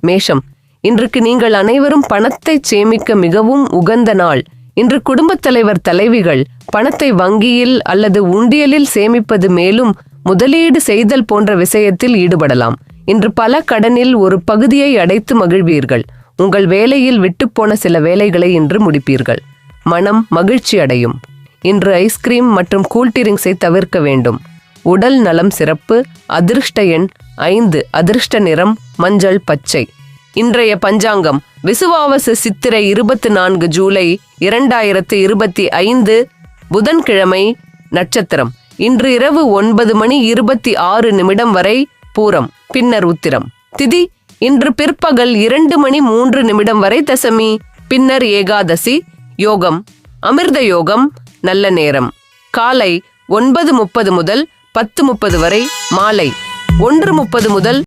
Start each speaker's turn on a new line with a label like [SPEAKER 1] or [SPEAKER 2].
[SPEAKER 1] மேஷம், இன்றைக்கு நீங்கள் அனைவரும் பணத்தை சேமிக்க மிகவும் உகந்த நாள். இன்று குடும்பத் தலைவர் தலைவிகள் பணத்தை வங்கியில் அல்லது உண்டியலில் சேமிப்பது, மேலும் முதலீடு செய்தல் போன்ற விஷயத்தில் ஈடுபடலாம். இன்று பல கடனில் ஒரு பகுதியை அடைத்து மகிழ்வீர்கள். உங்கள் வேலையில் விட்டுப்போன சில வேலைகளை இன்று முடிப்பீர்கள். மனம் மகிழ்ச்சி அடையும். இன்று ஐஸ்கிரீம் மற்றும் கூல்ட்ரிங்க்ஸை தவிர்க்க வேண்டும். உடல் நலம் சிறப்பு. அதிர்ஷ்ட எண் 5. அதிர்ஷ்ட நிறம் மஞ்சள் பச்சை. இன்றைய பஞ்சாங்கம் விசுவாவசு சித்திரை 24 ஜூலை 2025 புதன்கிழமை. நட்சத்திரம் இன்று இரவு 9:26 வரை பூரம், பின்னர் உத்திரம். திதி இன்று பிற்பகல் 2:03 வரை தசமி, பின்னர் ஏகாதசி. யோகம் அமிர்த யோகம். நல்ல நேரம் காலை 9:30 முதல் 10:30 வரை, மாலை 1:30 முதல்